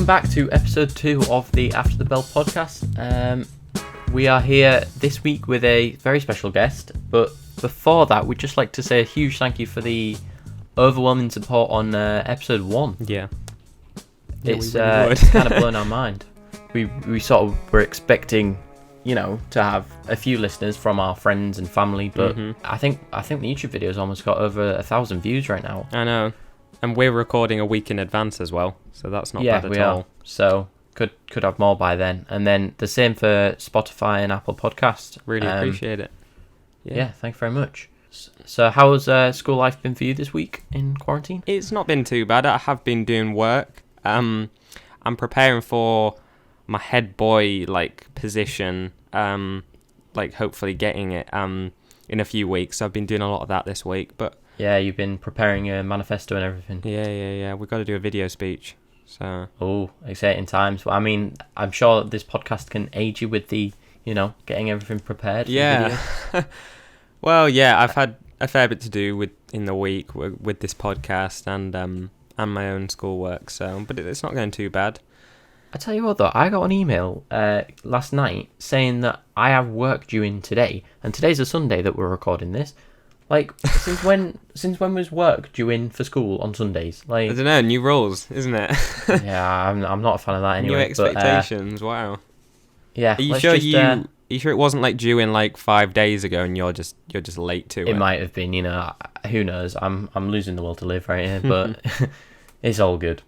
welcome back to episode 2 of the After the Bell podcast. We are here this week with a very special guest, but before that, we'd just like to say a huge thank you for the overwhelming support on episode 1. Yeah. It's kind of blown our mind. We sort of were expecting, to have a few listeners from our friends and family, but I think the YouTube video's almost got over 1,000 views right now. I know. And we're recording a week in advance as well, so that's not bad at all. So could have more by then. And then the same for Spotify and Apple Podcasts. Really appreciate it. Yeah, thank you very much. So how's school life been for you this week in quarantine? It's not been too bad. I have been doing work. I'm preparing for my head boy position. Hopefully getting it in a few weeks. So I've been doing a lot of that this week, but. Yeah, you've been preparing a manifesto and everything. Yeah. We've got to do a video speech. So. Oh, exciting times. Well, I mean, I'm sure this podcast can aid you with the, getting everything prepared. Yeah. Well, yeah, I've had a fair bit to do in the week with this podcast and my own schoolwork. So, but it's not going too bad. I tell you what, though, I got an email last night saying that I have work due in today, and today's a Sunday that we're recording this. Since when was work due in for school on Sundays? I don't know, new rules, isn't it? Yeah, I'm not a fan of that anyway. New expectations, wow. Yeah. Are you sure you sure it wasn't due in 5 days ago and you're just late to it? It might have been, who knows? I'm losing the will to live right here, but it's all good.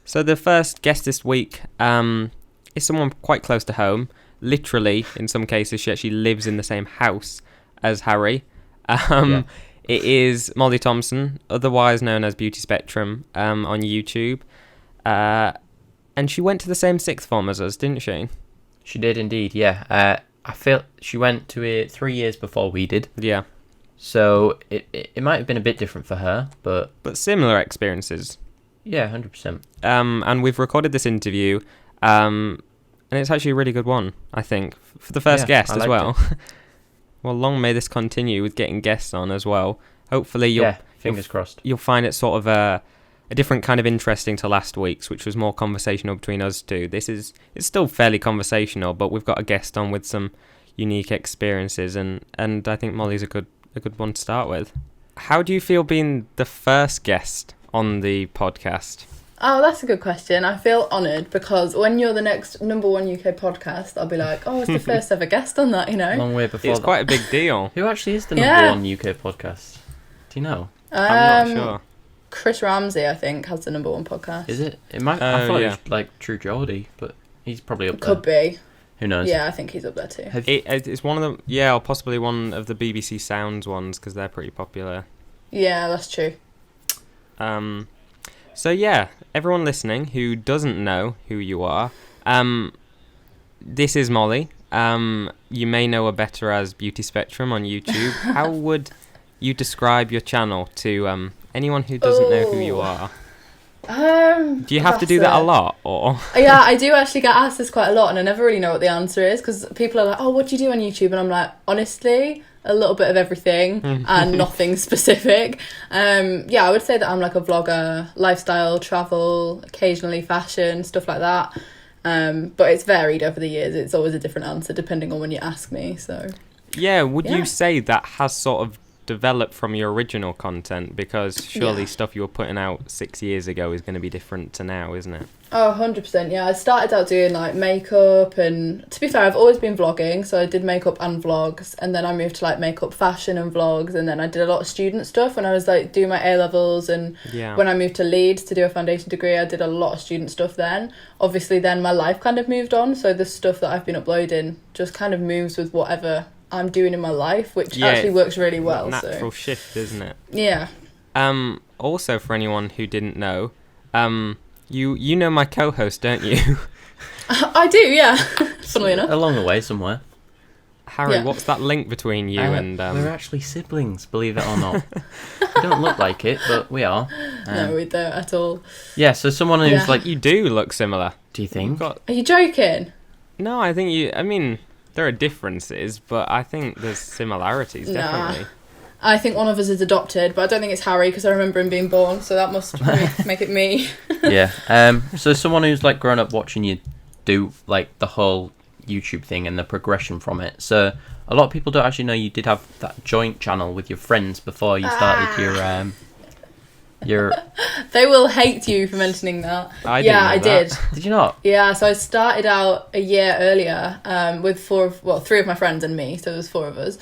So the first guest this week is someone quite close to home. Literally, in some cases, she actually lives in the same house as Harry. It is Molly Thompson, otherwise known as Beauty Spectrum, on YouTube. And she went to the same sixth form as us, didn't she? She did indeed, yeah. I feel she went to it 3 years before we did. Yeah. So it might have been a bit different for her, but similar experiences. Yeah, 100%. And we've recorded this interview, and it's actually a really good one, I think, for the first guest as well. Well, long may this continue with getting guests on as well. Hopefully, fingers crossed. You'll find it sort of a different kind of interesting to last week's, which was more conversational between us two. It's still fairly conversational, but we've got a guest on with some unique experiences, and I think Molly's a good one to start with. How do you feel being the first guest on the podcast? Oh, that's a good question. I feel honoured because when you're the next number 1 UK podcast, I'll be like, oh, it's the first ever guest on that, Long way before It's that. quite a big deal. Who actually is the number 1 UK podcast? Do you know? I'm not sure. Chris Ramsey, I think, has the number 1 podcast. Is it? It might. I thought it was True Geordie, but he's probably up there. Could be. Who knows? Yeah, I think he's up there too. It's one of them, yeah, or possibly one of the BBC Sounds ones because they're pretty popular. Yeah, that's true. So yeah, everyone listening who doesn't know who you are, this is Molly. You may know her better as Beauty Spectrum on YouTube. How would you describe your channel to anyone who doesn't know who you are? Do you have to do that a lot, or? Yeah, I do actually get asked this quite a lot, and I never really know what the answer is because people are like, "Oh, what do you do on YouTube?" And I'm like, honestly, a little bit of everything and nothing specific. I would say that I'm like a vlogger, lifestyle, travel, occasionally fashion, stuff like that. But it's varied over the years. It's always a different answer depending on when you ask me. So yeah, would you say that has sort of developed from your original content? Because surely stuff you were putting out 6 years ago is going to be different to now, isn't it? Oh, 100%, yeah. I started out doing makeup, and to be fair, I've always been vlogging, so I did makeup and vlogs, and then I moved to makeup, fashion and vlogs, and then I did a lot of student stuff when I was doing my A-levels, and when I moved to Leeds to do a foundation degree, I did a lot of student stuff then. Obviously then my life kind of moved on, so the stuff that I've been uploading just kind of moves with whatever I'm doing in my life, which actually works really well. Natural shift, isn't it? Yeah. Also, for anyone who didn't know, you know my co-host, don't you? I do, yeah. Funnily enough. Along the way somewhere. Harry, what's that link between you and... We're actually siblings, believe it or not. We don't look like it, but we are. No, we don't at all. Yeah, so someone who's You do look similar. Do you think? Are you joking? No, I think there are differences, but I think there's similarities, definitely. I think one of us is adopted, but I don't think it's Harry because I remember him being born, so that must make it me. Yeah. So someone who's like grown up watching you do like the whole YouTube thing and the progression from it. So a lot of people don't actually know you did have that joint channel with your friends before you started your. They will hate you for mentioning that. I did. Did you not? Yeah, so I started out a year earlier with three of my friends and me, so there was four of us.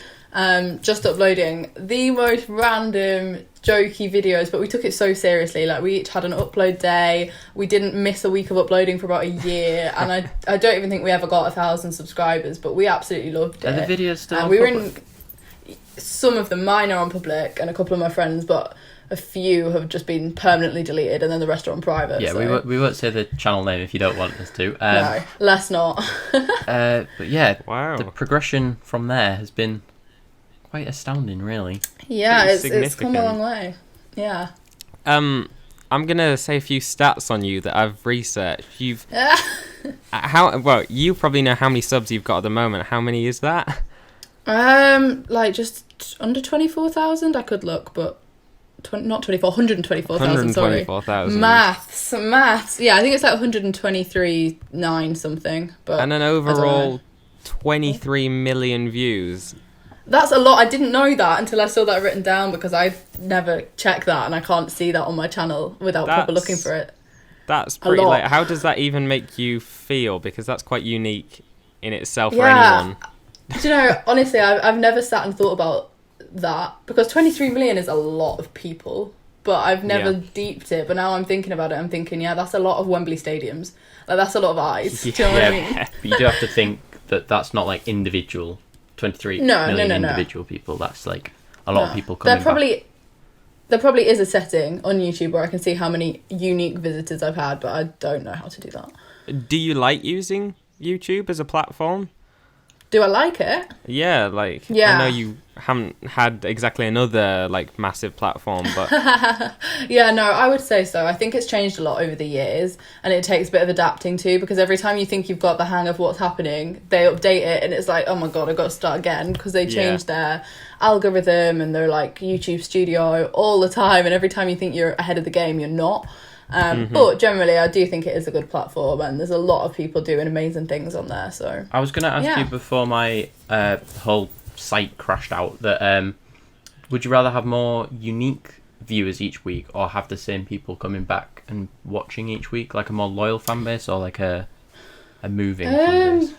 Just uploading the most random jokey videos, but we took it so seriously. Like, we each had an upload day. We didn't miss a week of uploading for about a year, and I don't even think we ever got 1,000 subscribers, but we absolutely loved it. Are the videos still on we were public? Some of them, mine are on public, and a couple of my friends, but a few have just been permanently deleted, and then the rest are on private. Yeah, so. we won't say the channel name if you don't want us to. No, let's not. But yeah, Wow. the progression from there has been quite astounding, really. Yeah, Pretty it's come a significant. long way. Yeah. I'm gonna say a few stats on you that I've researched. You probably know how many subs you've got at the moment. How many is that? Like just under 24,000. I could look, but not 24, 124,000. Sorry. 124,000. Maths. Yeah, I think it's like 123.9 something. But And an I don't know. overall 23 million views. That's a lot. I didn't know that until I saw that written down because I've never checked that and I can't see that on my channel without proper looking for it. That's pretty. lot. Like, how does that even make you feel? Because that's quite unique in itself for Yeah. anyone. Do you know, honestly, I've never sat and thought about that because 23 million is a lot of people, but I've never deeped it. But now I'm thinking about it, I'm thinking, yeah, that's a lot of Wembley stadiums. Like, that's a lot of eyes. Do you know what I mean? But you do have to think that that's not like individual 23 million individual people. That's like a lot of people coming back. There probably is a setting on YouTube where I can see how many unique visitors I've had, but I don't know how to do that. Do you like using YouTube as a platform? Do I like it? Yeah, like, Yeah. I know you haven't had exactly another, like, massive platform, but Yeah, no, I would say so. I think it's changed a lot over the years and it takes a bit of adapting to, because every time you think you've got the hang of what's happening, they update it and it's like, oh my god, I've got to start again, because they change their algorithm and they're like YouTube Studio all the time, and every time you think you're ahead of the game, you're not. But generally I do think it is a good platform and there's a lot of people doing amazing things on there. So I was going to ask you before my whole site crashed out that would you rather have more unique viewers each week or have the same people coming back and watching each week, like a more loyal fan base or like a moving fan base?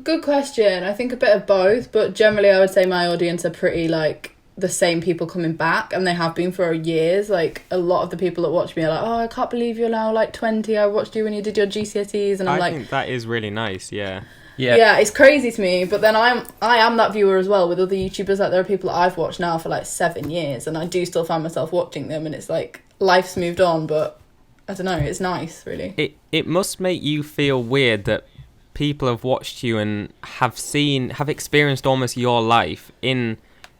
Good question. I think a bit of both, but generally I would say my audience are pretty like the same people coming back, and they have been for years. Like, a lot of the people that watch me are like, oh, I can't believe you're now like 20, I watched you when you did your GCSEs, and I'm like, I think that is really nice. Yeah, it's crazy to me. But then I am that viewer as well with other YouTubers. Like, there are people that I've watched now for like 7 years and I do still find myself watching them, and it's like life's moved on, but I don't know, it's nice, really. it must make you feel weird that people have watched you and have experienced almost your life in,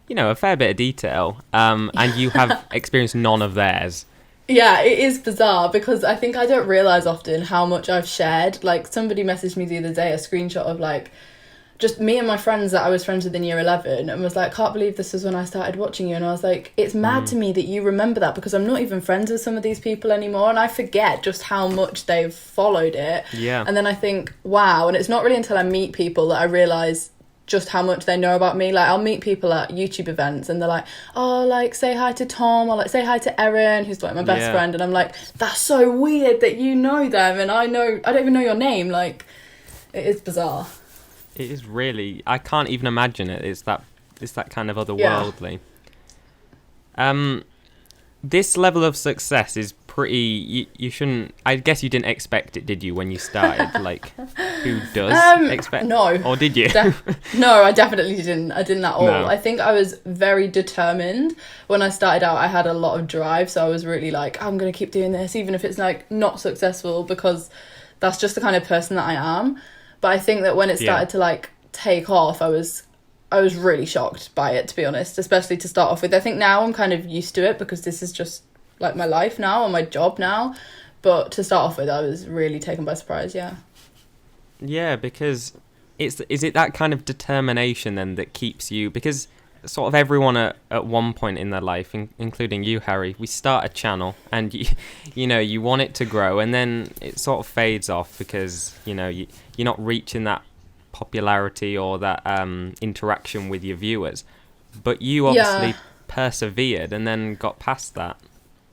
you know, a fair bit of detail, and you have experienced none of theirs. Yeah, it is bizarre because I think I don't realise often how much I've shared. Like, somebody messaged me the other day a screenshot of like just me and my friends that I was friends with in year 11 and was like, can't believe this was when I started watching you. And I was like, it's mad to me that you remember that, because I'm not even friends with some of these people anymore and I forget just how much they've followed it. Yeah. And then I think, wow. And it's not really until I meet people that I realise just how much they know about me. Like, I'll meet people at YouTube events and they're like, oh, like, say hi to Tom, or like, say hi to Erin, who's like my best friend, and I'm like, that's so weird that you know them and I don't even know your name. Like, it is bizarre. It is really, I can't even imagine it. It's that kind of otherworldly. This level of success is pretty, you shouldn't, I guess you didn't expect it, did you, when you started? Like, who does expect? No. Or did you? No, I definitely didn't. I didn't at all. No. I think I was very determined. When I started out, I had a lot of drive, so I was really like, I'm going to keep doing this, even if it's like not successful, because that's just the kind of person that I am. But I think that when it started to like take off, I was really shocked by it, to be honest, especially to start off with. I think now I'm kind of used to it because this is just like my life now and my job now. But to start off with, I was really taken by surprise, yeah. Yeah, because is it that kind of determination then that keeps you? Because sort of everyone at one point in their life, including you, Harry, we start a channel and you want it to grow, and then it sort of fades off because you're not reaching that popularity or that interaction with your viewers. But you obviously persevered and then got past that.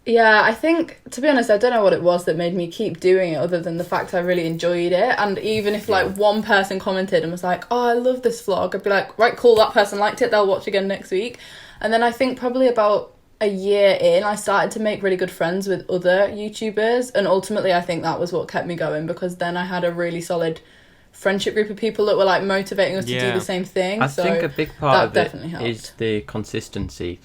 Yeah, I think, to be honest, I don't know what it was that made me keep doing it other than the fact I really enjoyed it. And even if, one person commented and was like, oh, I love this vlog, I'd be like, right, cool, that person liked it, they'll watch again next week. And then I think probably about a year in, I started to make really good friends with other YouTubers. And ultimately, I think that was what kept me going, because then I had a really solid friendship group of people that were, motivating us to do the same thing. I think a big part of it is the consistency,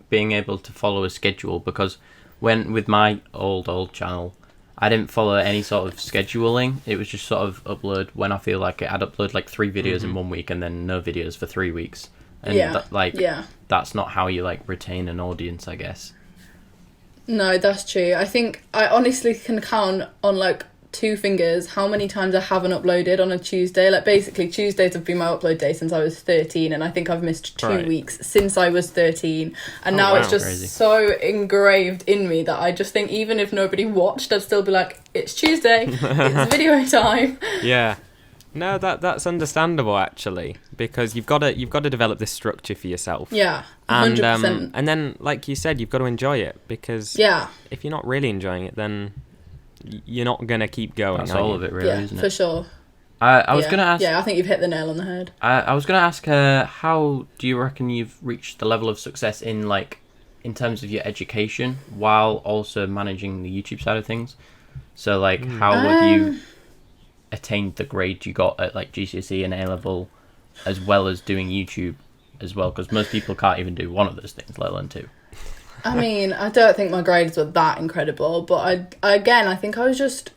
being able to follow a schedule, because with my old channel, I didn't follow any sort of scheduling. It was just sort of upload when I feel like it. I'd upload 3 videos in 1 week and then no videos for 3 weeks. And that's not how you retain an audience, I guess. No, that's true. I think I honestly can count on 2 fingers how many times I haven't uploaded on a Tuesday. Basically Tuesdays have been my upload day since I was 13, and I think I've missed 2 weeks since I was 13, and now it's just so engraved in me that I just think even if nobody watched, I'd still be like, it's Tuesday, it's video time. Yeah. No, that's understandable actually, because you've got to develop this structure for yourself. Yeah, 100%. And then, like you said, you've got to enjoy it, because if you're not really enjoying it, then you're not going to keep going. That's all of it, really, isn't it? For sure. I was going to ask... Yeah, I think you've hit the nail on the head. I was going to ask her, how do you reckon you've reached the level of success in terms of your education while also managing the YouTube side of things? So, how have you attained the grade you got at, GCSE and A-level, as well as doing YouTube as well? Because most people can't even do one of those things, let alone 2. I mean, I don't think my grades were that incredible, but I think I was just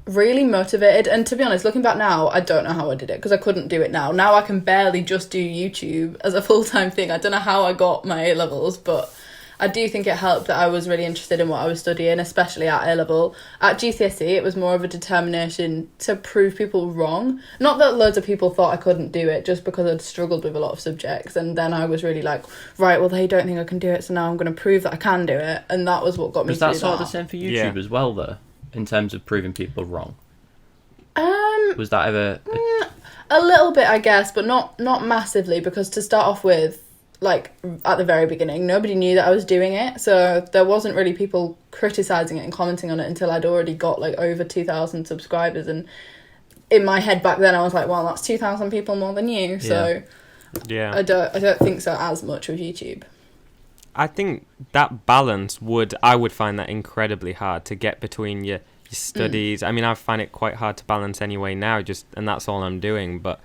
really motivated. And to be honest, looking back now, I don't know how I did it, because I couldn't do it now. Now I can barely just do YouTube as a full-time thing. I don't know how I got my A-levels, but I do think it helped that I was really interested in what I was studying, especially at A-level. At GCSE, it was more of a determination to prove people wrong. Not that loads of people thought I couldn't do it, just because I'd struggled with a lot of subjects. And then I was really right, well, they don't think I can do it, so now I'm going to prove that I can do it. And that was what got me through that. Was that sort of the same for YouTube as well, though, in terms of proving people wrong? Was that ever... A little bit, I guess, but not massively, because to start off with, at the very beginning, nobody knew that I was doing it, so there wasn't really people criticising it and commenting on it until I'd already got over 2,000 subscribers, and in my head back then I was like, well, that's 2,000 people more than you, so I don't think so as much with YouTube. I think that balance I would find that incredibly hard to get between your studies. I mean, I find it quite hard to balance anyway now, and that's all I'm doing, but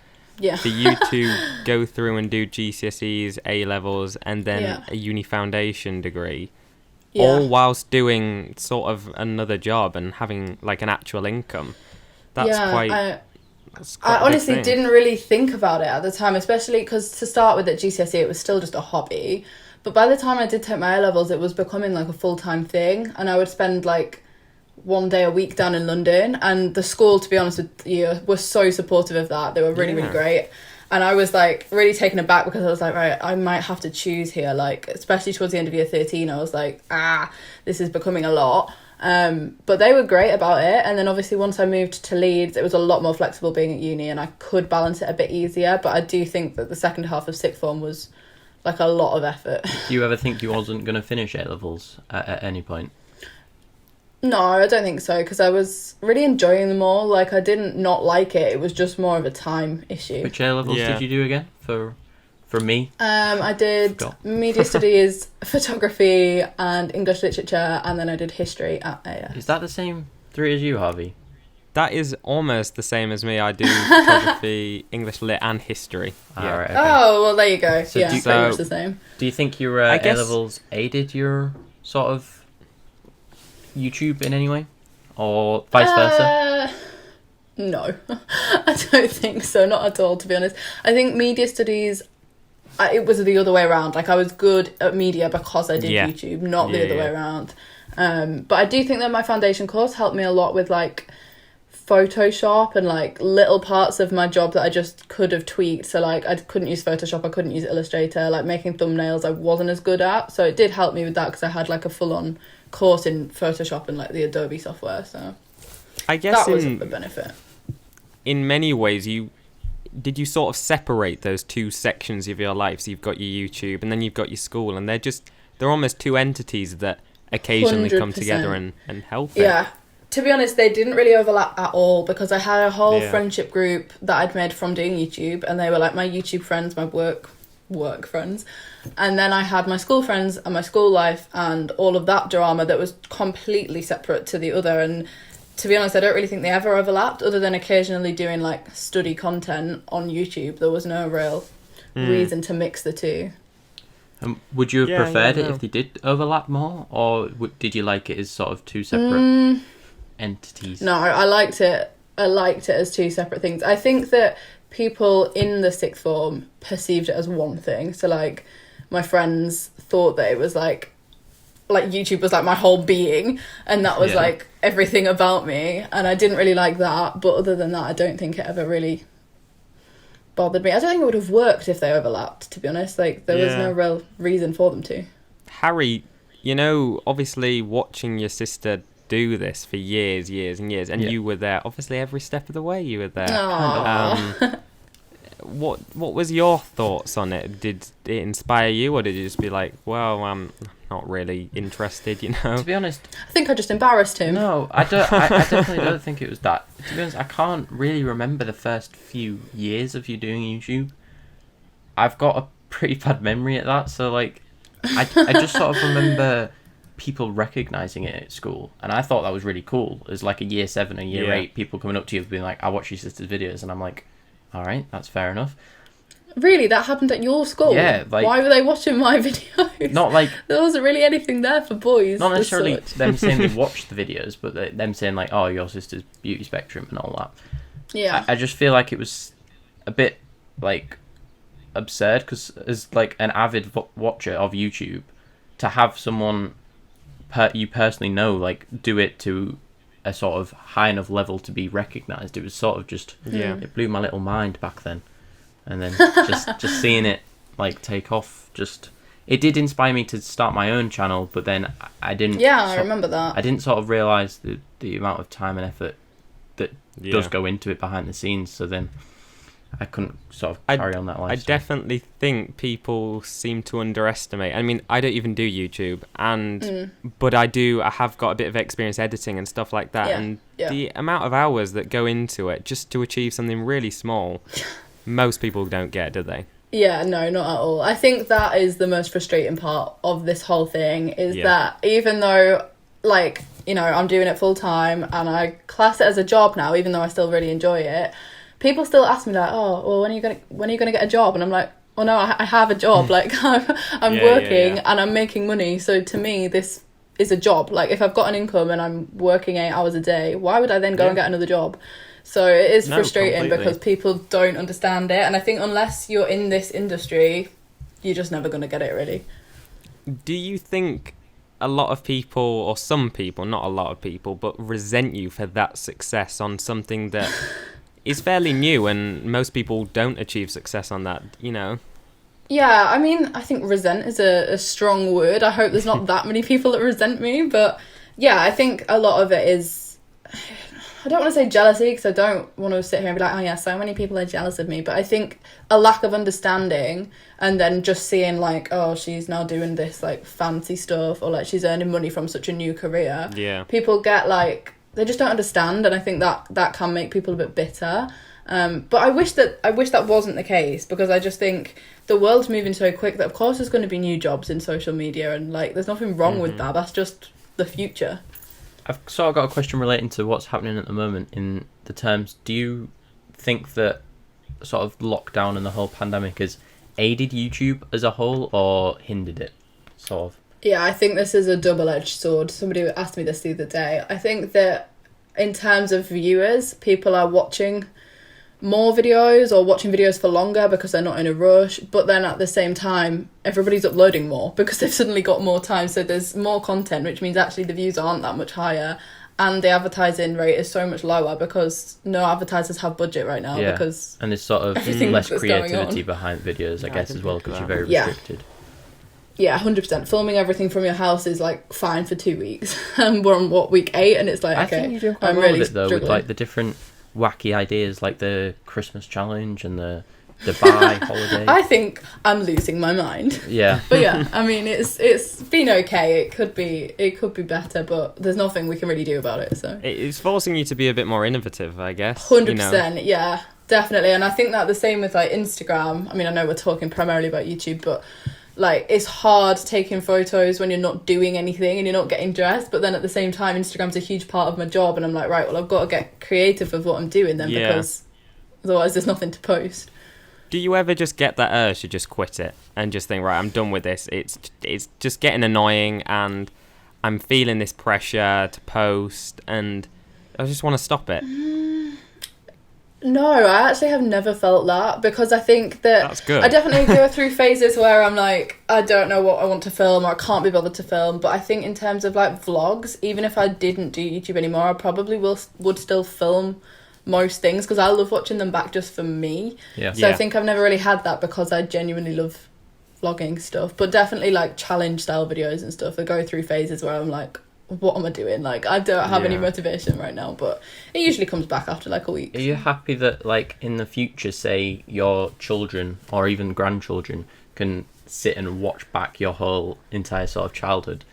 for you to go through and do GCSEs, A-levels, and then a uni foundation degree, all whilst doing sort of another job and having an actual income, that's quite... I honestly didn't really think about it at the time, especially because to start with at GCSE it was still just a hobby, but by the time I did take my A-levels it was becoming a full-time thing, and I would spend 1 day a week down in London, and the school, to be honest with you, was so supportive of that. They were really really great, and I was really taken aback, because I was right, I might have to choose here, especially towards the end of year 13 I was this is becoming a lot, but they were great about it. And then obviously once I moved to Leeds, it was a lot more flexible being at uni, and I could balance it a bit easier, but I do think that the second half of sixth form was a lot of effort. Do you ever think you wasn't going to finish A-levels at any point? No, I don't think so, because I was really enjoying them all. I didn't not like it. It was just more of a time issue. Which A-levels did you do again for me? I did media studies, photography, and English literature, and then I did history at AS. Is that the same 3 as you, Harvey? That is almost the same as me. I do photography, English lit, and history. Right, okay. Oh, well, there you go. So pretty much the same. Do you think your A-levels aided your sort of YouTube in any way, or vice versa? No, I don't think so, not at all, to be honest. I think media studies, it was the other way around. I was good at media because I did YouTube, not the other way around. But I do think that my foundation course helped me a lot with Photoshop and like little parts of my job that I just could have tweaked. So like I couldn't use Photoshop, I couldn't use Illustrator, like making thumbnails I wasn't as good at. So it did help me with that because I had like a full-on course in Photoshop and like the Adobe software. So I guess that was a benefit. In many ways, did you sort of separate those two sections of your life? So you've got your YouTube and then you've got your school, and they're almost two entities that occasionally 100%. Come together and help it. Yeah. To be honest, they didn't really overlap at all because I had a whole friendship group that I'd made from doing YouTube, and they were like my YouTube friends, my work friends. And then I had my school friends and my school life and all of that drama that was completely separate to the other. And to be honest, I don't really think they ever overlapped other than occasionally doing like study content on YouTube. There was no real reason to mix the two. Would you have preferred it if they did overlap more, or did you like it as sort of two separate entities? No, I liked it. I liked it as two separate things. I think that people in the sixth form perceived it as one thing. So like my friends thought that it was like YouTube was like my whole being, and that was like everything about me, and I didn't really like that. But other than that, I don't think it ever really bothered me. I don't think it would have worked if they overlapped, to be honest. Like there was no real reason for them to. Harry, obviously watching your sister do this for years and years, and you were there obviously every step of the way. You were there. What was your thoughts on it? Did it inspire you, or did you just be like, well, I'm not really interested, To be honest, I think I just embarrassed him. No, I definitely don't think it was that. To be honest, I can't really remember the first few years of you doing YouTube. I've got a pretty bad memory at that, so like I just sort of remember people recognizing it at school, and I thought that was really cool. As like a year 7 or year 8, people coming up to you being like, I watch your sister's videos, and I'm like, all right, that's fair enough. Really? That happened at your school? Yeah. Like, why were they watching my videos? Not like... There wasn't really anything there for boys. Not necessarily them saying they watched the videos, but them saying like, oh, your sister's beauty spectrum and all that. Yeah. I just feel like it was a bit like absurd, because as like an avid watcher of YouTube, to have someone you personally know like do it to a sort of high enough level to be recognised, it was sort of just it blew my little mind back then. And then just seeing it like take off, it did inspire me to start my own channel, but then I didn't. Yeah, I remember that. I didn't sort of realise the amount of time and effort that does go into it behind the scenes. So then I couldn't sort of carry on that lifestyle. I definitely think people seem to underestimate. I mean, I don't even do YouTube, but I have got a bit of experience editing and stuff like that, and the amount of hours that go into it just to achieve something really small. Most people don't get, do they? Yeah, no, not at all. I think that is the most frustrating part of this whole thing, is that even though, like, I'm doing it full time and I class it as a job now, even though I still really enjoy it, people still ask me like, oh, well, when are you gonna get a job? And I'm like, oh no, I have a job. Like I'm working and I'm making money. So to me, this is a job. Like if I've got an income and I'm working 8 hours a day, why would I then go and get another job? So it is frustrating because people don't understand it. And I think unless you're in this industry, you're just never going to get it, really. Do you think a lot of people, or some people, not a lot of people, but resent you for that success on something that is fairly new and most people don't achieve success on that, Yeah, I mean, I think resent is a strong word. I hope there's not that many people that resent me. But yeah, I think a lot of it is... I don't want to say jealousy, because I don't want to sit here and be like, oh yeah, so many people are jealous of me. But I think a lack of understanding, and then just seeing like, oh, she's now doing this like fancy stuff, or like she's earning money from such a new career. Yeah. People get like, they just don't understand, and I think that can make people a bit bitter. But I wish that wasn't the case, because I just think the world's moving so quick that of course there's going to be new jobs in social media, and like there's nothing wrong with that. That's just the future. I've sort of got a question relating to what's happening at the moment in the terms. Do you think that sort of lockdown and the whole pandemic has aided YouTube as a whole or hindered it, sort of? Yeah, I think this is a double-edged sword. Somebody asked me this the other day. I think that in terms of viewers, people are watching more videos or watching videos for longer because they're not in a rush, but then at the same time everybody's uploading more because they've suddenly got more time, so there's more content, which means actually the views aren't that much higher, and the advertising rate is so much lower because no advertisers have budget right now because and there's sort of everything less that's going creativity on. behind videos, I guess, as well, because you're very Yeah. restricted. Yeah, 100%. Filming everything from your house is like fine for 2 weeks, and we're on week 8, and it's like I okay, think you're doing quite I'm well really with it though, struggling. with like the different wacky ideas, like the Christmas challenge and the Dubai holiday. I think I'm losing my mind. Yeah. But yeah, I mean, it's been okay. It could be better, but there's nothing we can really do about it. So It's forcing you to be a bit more innovative, I guess. 100%, yeah, definitely. And I think that the same with like Instagram. I mean, I know we're talking primarily about YouTube, but like it's hard taking photos when you're not doing anything and you're not getting dressed. But then at the same time, Instagram's a huge part of my job, and I'm like, right, well, I've got to get creative with what I'm doing then because otherwise there's nothing to post. Do you ever just get that urge to just quit it and just think, right, I'm done with this? It's just getting annoying, and I'm feeling this pressure to post, and I just want to stop it. No, I actually have never felt that because I think that That's good. I definitely go through phases where I'm like, I don't know what I want to film or I can't be bothered to film. But I think in terms of like vlogs, even if I didn't do YouTube anymore, I probably would still film most things because I love watching them back just for me. Yeah. So I think I've never really had that because I genuinely love vlogging stuff. But definitely like challenge style videos and stuff. I go through phases where I'm like, what am I doing? Like, I don't have any motivation right now, but it usually comes back after like a week. Are you happy that, like, in the future, say, your children or even grandchildren can sit and watch back your whole entire sort of childhood?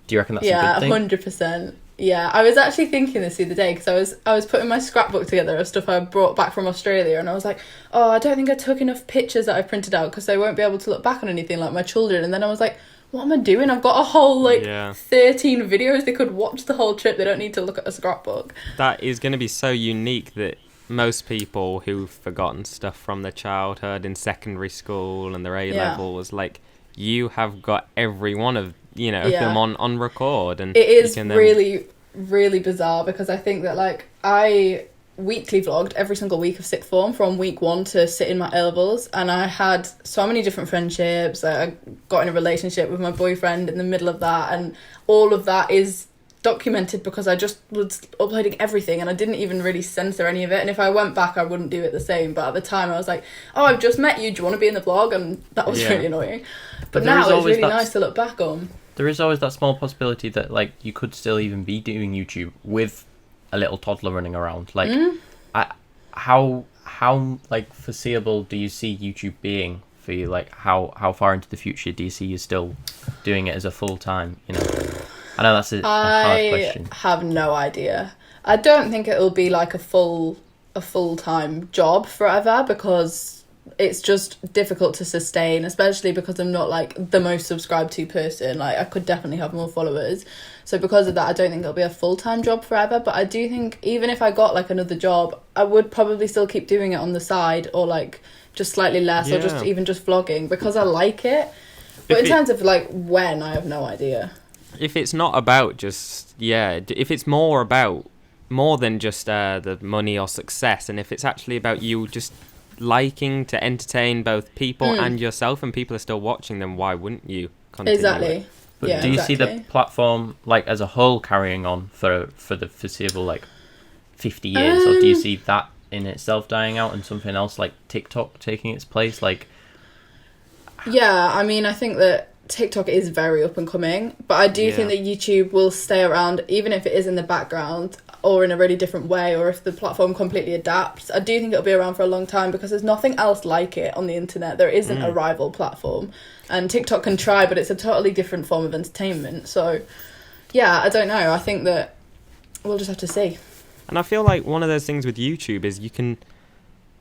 Do you reckon that's a good thing? Yeah, 100%. Yeah, I was actually thinking this the other day because I was putting my scrapbook together of stuff I brought back from Australia, and I was like, oh, I don't think I took enough pictures that I printed out because they won't be able to look back on anything like my children. And then I was like, what am I doing? I've got a whole 13 videos. They could watch the whole trip. They don't need to look at a scrapbook. That is going to be so unique that most people who've forgotten stuff from their childhood in secondary school and their A-levels, like, you have got every one of, them on record. And it is really, really bizarre because I think that, like, I weekly vlogged every single week of sixth form from week 1 to sit in my A-levels, and I had so many different friendships. I got in a relationship with my boyfriend in the middle of that, and all of that is documented because I just was uploading everything and I didn't even really censor any of it. And if I went back I wouldn't do it the same, but at the time I was like, oh, I've just met you, do you want to be in the vlog? And that was really annoying, but now it's really nice to look back on. There is always that small possibility that, like, you could still even be doing YouTube with a little toddler running around. Like, how like foreseeable do you see YouTube being for you? Like, how far into the future do you see you still doing it as a full time? I know that's a hard question. I have no idea. I don't think it'll be like a full-time job forever because it's just difficult to sustain, especially because I'm not like the most subscribed to person. Like, I could definitely have more followers, so because of that I don't think it'll be a full-time job forever. But I do think even if I got like another job, I would probably still keep doing it on the side, or like just slightly less, or just vlogging because I like it. But in terms of like when, I have no idea. If it's not about just if it's more than just the money or success, and if it's actually about you just liking to entertain both people and yourself, and people are still watching, then why wouldn't you continue? Exactly. But do you see the platform like as a whole carrying on for the foreseeable like 50 years, or do you see that in itself dying out and something else like TikTok taking its place? Like, yeah, I mean, I think that TikTok is very up and coming, but I do think that YouTube will stay around, even if it is in the background or in a really different way, or if the platform completely adapts. I do think it'll be around for a long time because there's nothing else like it on the internet. There isn't a rival platform, and TikTok can try, but it's a totally different form of entertainment. So yeah, I don't know. I think that we'll just have to see. And I feel like one of those things with YouTube is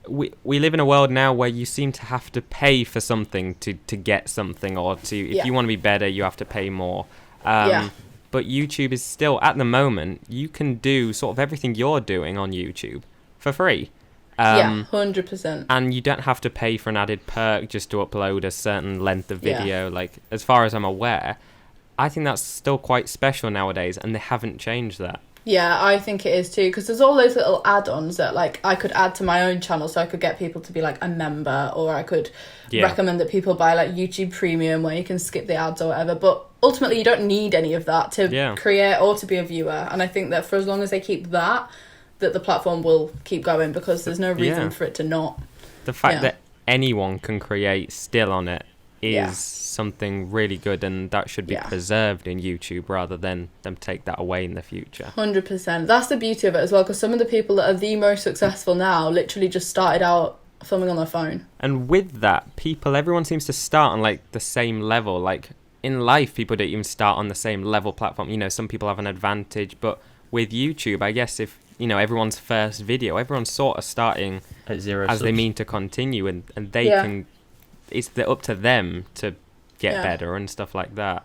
we live in a world now where you seem to have to pay for something to get something, or if you want to be better, you have to pay more. But YouTube is still, at the moment, you can do sort of everything you're doing on YouTube for free. 100%. And you don't have to pay for an added perk just to upload a certain length of video. Like, as far as I'm aware, I think that's still quite special nowadays, and they haven't changed that. Yeah, I think it is too, because there's all those little add-ons that like I could add to my own channel, so I could get people to be like a member, or I could recommend that people buy like YouTube Premium where you can skip the ads or whatever. But ultimately you don't need any of that to Yeah. create or to be a viewer. And I think that for as long as they keep that the platform will keep going, because there's no reason Yeah. for it to not. The fact Yeah. that anyone can create still on it is Yeah. something really good, and that should be Yeah. preserved in YouTube rather than them take that away in the future. 100%. That's the beauty of it as well, because some of the people that are the most successful now literally just started out filming on their phone. And with that, everyone seems to start on like the same level. Like in life, people don't even start on the same level platform. You know, some people have an advantage, but with YouTube, I guess if, you know, everyone's first video, everyone's sort of starting At zero as they subs. mean to continue, and they Yeah. can, it's up to them to get Yeah. better and stuff like that.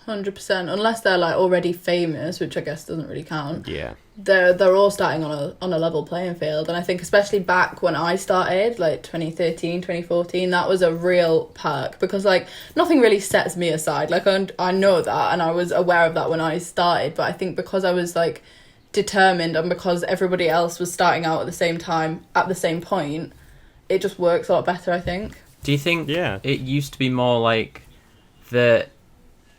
100%. Unless they're like already famous, which I guess doesn't really count. Yeah. They're all starting on a level playing field. And I think especially back when I started, like 2013, 2014, that was a real perk, because like nothing really sets me aside. Like I know that, and I was aware of that when I started, but I think because I was like determined, and because everybody else was starting out at the same time, at the same point, it just works a lot better, I think. Do you think Yeah. it used to be more like the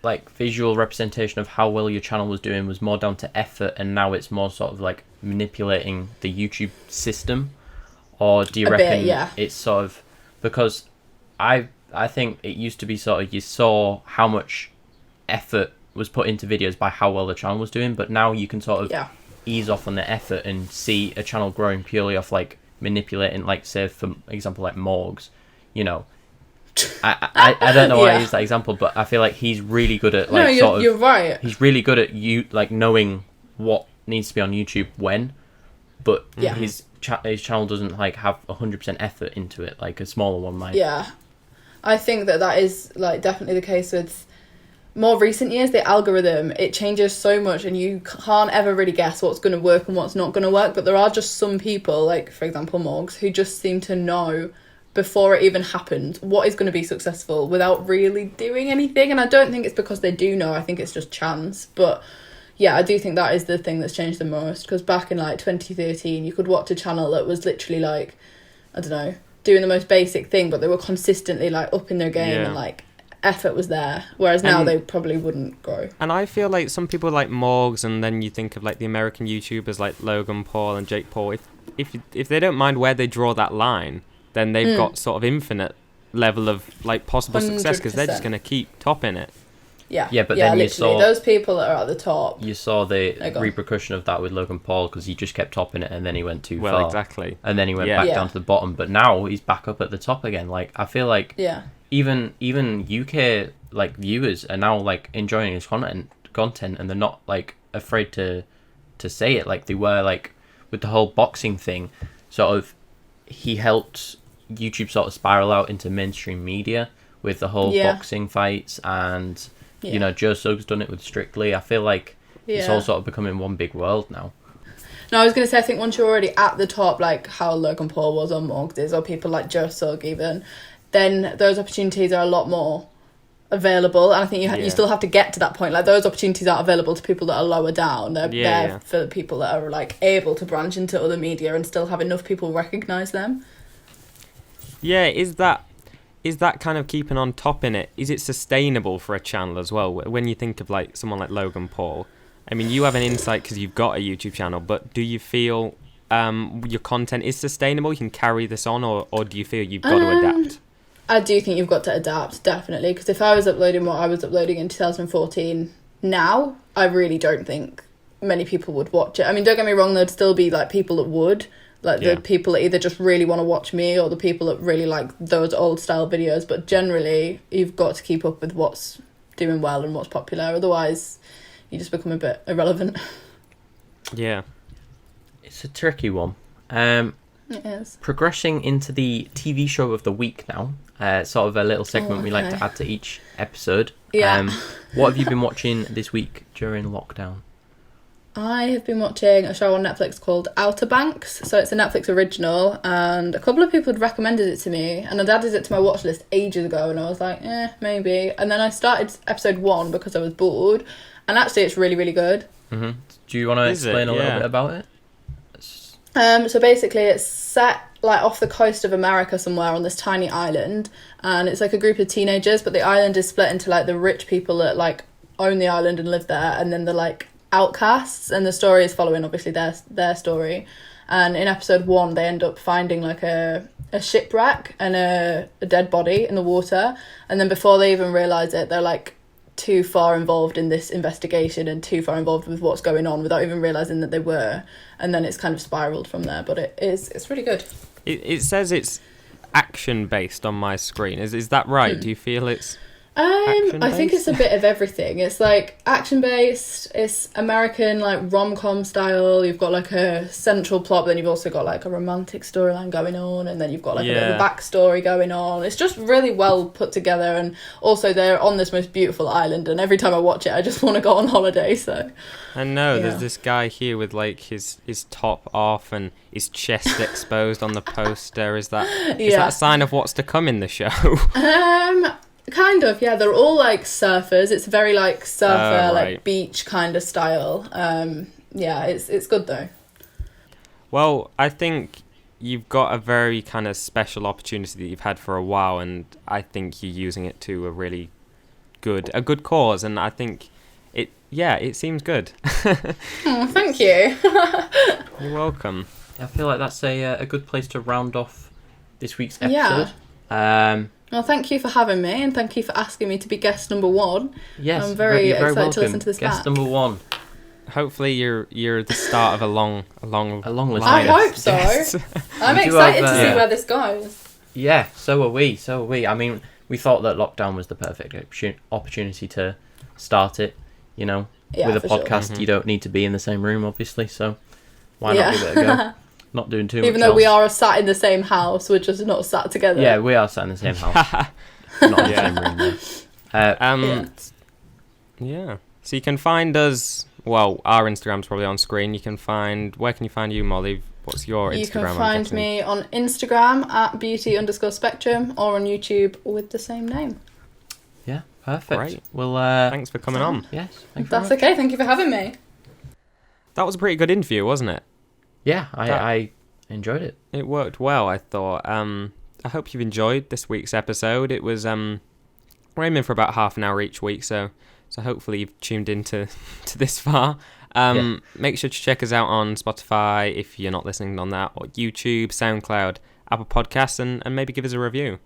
like visual representation of how well your channel was doing was more down to effort, and now it's more sort of like manipulating the YouTube system? Or do you A bit, reckon yeah. it's sort of, because I think it used to be sort of you saw how much effort was put into videos by how well the channel was doing, but now you can sort of Yeah. ease off on the effort and see a channel growing purely off like manipulating, like say for example like Morgs, you know. I don't know why I Yeah. use that example, but I feel like he's really good at No, like sort of you're right. he's really good at you like knowing what needs to be on YouTube when, but Yeah. his channel doesn't like have 100% effort into it like a smaller one might. Yeah. I think that is like definitely the case with more recent years. The algorithm, it changes so much, and you can't ever really guess what's going to work and what's not going to work. But there are just some people, like for example Morgs, who just seem to know before it even happened what is going to be successful without really doing anything. And I don't think it's because they do know, I think it's just chance. But yeah, I do think that is the thing that's changed the most, because back in like 2013 you could watch a channel that was literally like, I don't know, doing the most basic thing, but they were consistently like up in their game, Yeah. and like effort was there, whereas now And- they probably wouldn't grow. And I feel like some people like Morgs, and then you think of like the American YouTubers like Logan Paul and Jake Paul. If they don't mind where they draw that line, then they've got sort of infinite level of like possible success, because they're just 100%. going to keep topping it. Yeah, Yeah, but then you literally, saw- those people that are at the top. You saw the There you go. repercussion of that with Logan Paul, because he just kept topping it and then he went too Well, far. exactly. And then he went Yeah. back Yeah. down to the bottom, but now he's back up at the top again. Like I feel like Yeah, even UK like viewers are now like enjoying his content, and they're not like afraid to say it like they were like with the whole boxing thing. Sort of, he helped YouTube sort of spiral out into mainstream media with the whole Yeah. boxing fights, and yeah. you know Joe Suggs done it with Strictly. I feel like it's Yeah. all sort of becoming one big world now. No, I was going to say, I think once you're already at the top, like how Logan Paul was, or Morgs is, or people like Joe Sugg even, then those opportunities are a lot more available. And I think Yeah. you still have to get to that point. Like those opportunities aren't available to people that are lower down. They're Yeah, there yeah. for people that are like able to branch into other media and still have enough people recognise them. Yeah, is that kind of keeping on top in it? Is it sustainable for a channel as well? When you think of like someone like Logan Paul, I mean, you have an insight because you've got a YouTube channel, but do you feel your content is sustainable? You can carry this on, or do you feel you've got to adapt? I do think you've got to adapt, definitely, because if I was uploading what I was uploading in 2014 now, I really don't think many people would watch it. I mean, don't get me wrong, there'd still be like people that would, like Yeah. the people that either just really want to watch me, or the people that really like those old style videos, but generally you've got to keep up with what's doing well and what's popular, otherwise you just become a bit irrelevant. Yeah. It's a tricky one. It is. Progressing into the TV show of the week now, sort of a little segment we like okay. to add to each episode. Yeah. What have you been watching this week during lockdown? I have been watching a show on Netflix called Outer Banks. So it's a Netflix original, and a couple of people had recommended it to me, and I'd added it to my watch list ages ago, and I was like, maybe. And then I started episode 1 because I was bored, and actually it's really, really good. Mm-hmm. Do you want to Is it? explain a little Yeah. bit about it? So basically it's set like off the coast of America somewhere on this tiny island, and it's like a group of teenagers, but the island is split into like the rich people that like own the island and live there, and then the like outcasts, and the story is following obviously their story. And in episode 1 they end up finding like a shipwreck and a dead body in the water, and then before they even realise it, they're like too far involved in this investigation and too far involved with what's going on without even realising that they were, and then it's kind of spiralled from there. But it's really good. It says it's action based on my screen. Is that right? Do you feel it's I think it's a bit of everything. It's like action based, it's American like rom-com style. You've got like a central plot, but then you've also got like a romantic storyline going on, and then you've got like a bit of a backstory going on. It's just really well put together, and also they're on this most beautiful island, and every time I watch it I just want to go on holiday. So I know there's this guy here with like his top off and his chest exposed on the poster. Is that a sign of what's to come in the show? Kind of, yeah. They're all like surfers. It's very like surfer, like beach kind of style. Yeah, it's good though. Well, I think you've got a very kind of special opportunity that you've had for a while, and I think you're using it to a really good cause, and I think it seems good. Oh, thank you. You're welcome. I feel like that's a good place to round off this week's episode. Yeah. Well, thank you for having me, and thank you for asking me to be guest number 1. Yes, I'm very excited welcome. to listen to this guest back. number 1. Hopefully you're the start of a long list. I hope so. I'm excited to see where this goes. Yeah, so are we. I mean, we thought that lockdown was the perfect opportunity to start it. You know, with a podcast, sure. You don't need to be in the same room, obviously. So why not give it a go? Not doing too much. Even though we are sat in the same house, we're just not sat together. Yeah, we are sat in the same house. Not in the same room, though. Yeah. So you can find us. Well, our Instagram's probably on screen. Where can you find you, Molly? What's your Instagram? You can find me on Instagram at beauty_spectrum, or on YouTube with the same name. Yeah, perfect. Great. Well, thanks for coming on. Yes, that's okay. Thank you for having me. That was a pretty good interview, wasn't it? Yeah, I enjoyed it. It worked well, I thought. I hope you've enjoyed this week's episode. It was we're aiming for about half an hour each week, so hopefully you've tuned into to this far. Make sure to check us out on Spotify if you're not listening on that, or YouTube, SoundCloud, Apple Podcasts, and maybe give us a review.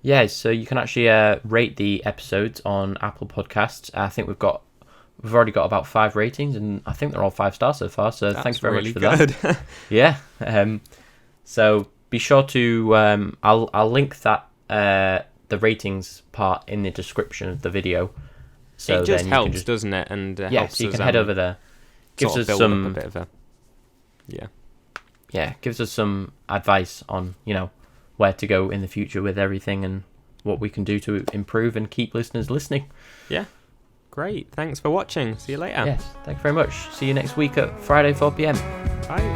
Yeah, so you can actually rate the episodes on Apple Podcasts. I think we've already got about 5 ratings, and I think they're all 5 stars so far. So thanks very much for that. Yeah. So be sure to I'll link that the ratings part in the description of the video. So it just then helps, you can doesn't it? And so you can head over there. Gives us some a bit of a gives us some advice on where to go in the future with everything and what we can do to improve and keep listeners listening. Yeah. Great. Thanks for watching. See you later. Yes. Thank you very much. See you next week at Friday 4 p.m. Bye.